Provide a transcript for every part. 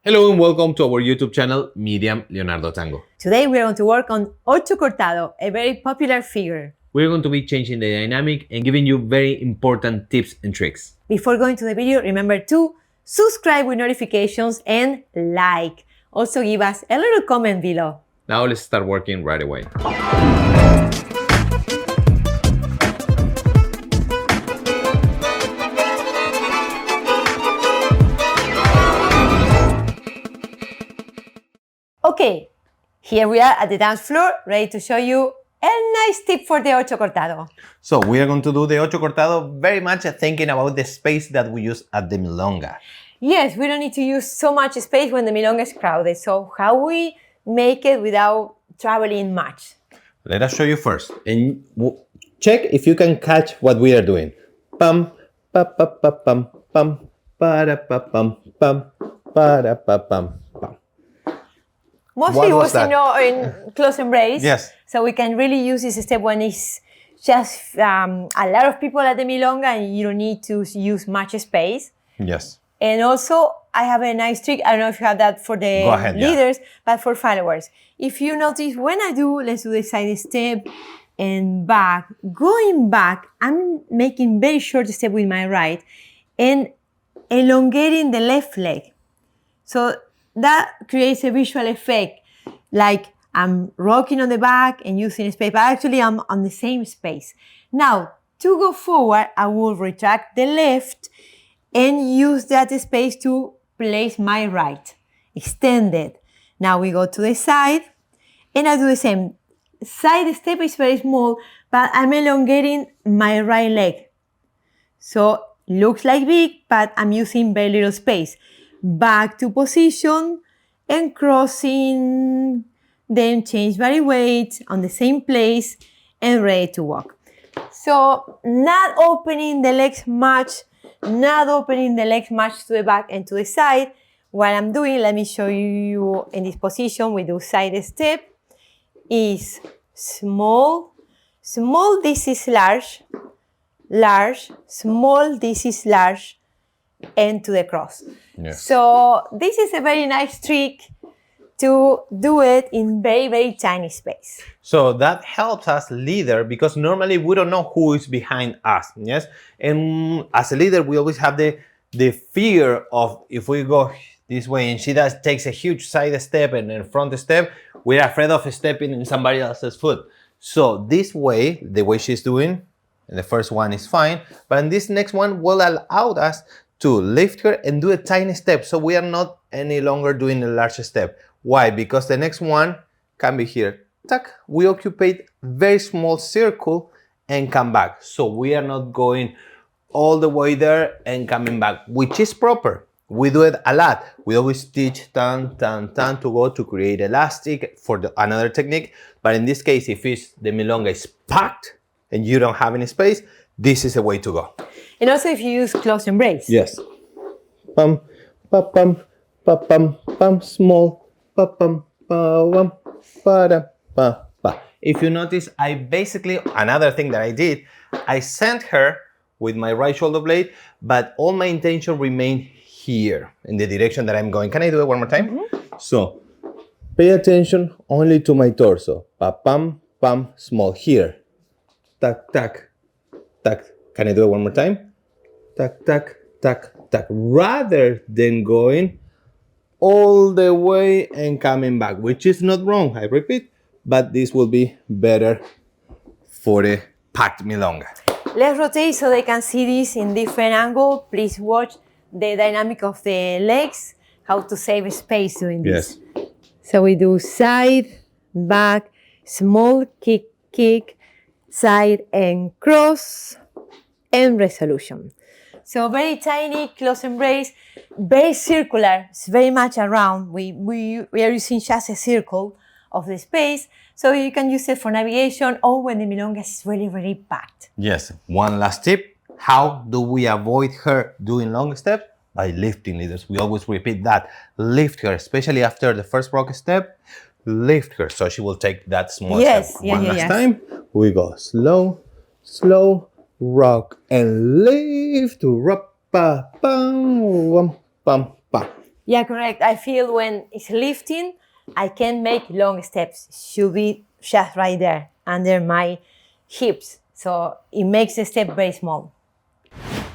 Hello and welcome to our YouTube channel, Miriam, Leonardo, Tango. Today we are going to work on Ocho Cortado, a very popular figure. We're going to be changing the dynamic and giving you very important tips and tricks. Before going to the video, remember to subscribe with notifications and like. Also give us a little comment below. Now let's start working right away. Okay, here we are at the dance floor, ready to show you a nice tip for the Ocho Cortado. So we are going to do the Ocho Cortado very much thinking about the space that we use at the Milonga. Yes, we don't need to use so much space when the Milonga is crowded. So how we make it without traveling much? Let us show you first. And check if you can catch what we are doing. Pam, pa pa pa pam, pam, para pa pam, pam, para pa pam, pam. Mostly was in close embrace. Yes. So we can really use this step when it's just a lot of people at the Milonga and you don't need to use much space. Yes. And also, I have a nice trick. I don't know if you have that for the leaders, but for followers. If you notice, when I do, let's do the side step and back. Going back, I'm making very short step with my right and elongating the left leg. So that creates a visual effect, like I'm rocking on the back and using space, but actually I'm on the same space. Now, to go forward, I will retract the left and use that space to place my right. Extend it. Now we go to the side and I do the same. Side step is very small, but I'm elongating my right leg. So looks like big, but I'm using very little space. Back to position and crossing, then change body weight on the same place and ready to walk. So not opening the legs much to the back and to the side. What I'm doing, let me show you in this position. We do side step, is small, this is large, small, this is large, and to the cross. Yes. So this is a very nice trick to do it in very, very tiny space. So that helps us leader because normally we don't know who is behind us, yes? And as a leader, we always have the fear of if we go this way and she takes a huge side step and a front step, we're afraid of stepping in somebody else's foot. So this way, the way she's doing, and the first one is fine, but in this next one will allow us to lift her and do a tiny step. So we are not any longer doing a large step. Why? Because the next one can be here. Tuck. We occupy very small circle and come back. So we are not going all the way there and coming back, which is proper. We do it a lot. We always teach tan, tan, tan to go to create elastic for another technique. But in this case, if the Milonga is packed and you don't have any space, this is the way to go. And also if you use close embrace. Yes. Pam, pa pam, pa pam, pam, small, pa pam, pa pam, pa pa pa. If you notice, I basically, another thing that I did, I sent her with my right shoulder blade, but all my intention remained here in the direction that I'm going. Can I do it one more time? Mm-hmm. So, pay attention only to my torso. Pa pam, pam, small, here. Tac, tac, tac. Can I do it one more time? Tac, tac, tac, tac. Rather than going all the way and coming back, which is not wrong, I repeat, but this will be better for the packed Milonga. Let's rotate so they can see this in different angle. Please watch the dynamic of the legs, how to save space doing this. Yes. So we do side, back, small, kick, side and cross, and resolution. So very tiny, close embrace, very circular, it's very much around. We are using just a circle of the space, so you can use it for navigation or when the Milonga is really, really packed. Yes, one last tip. How do we avoid her doing long step? By lifting, leaders. We always repeat that. Lift her, especially after the first rock step. Lift her, so she will take that small step. One last time. We go slow, slow, rock and lift, pa, pam, pam, pam. Yeah, correct. I feel when it's lifting, I can make long steps. Should be just right there under my hips. So it makes the step very small.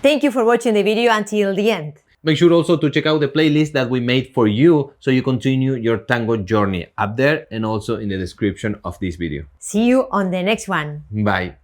Thank you for watching the video until the end. Make sure also to check out the playlist that we made for you so you continue your tango journey up there and also in the description of this video. See you on the next one. Bye.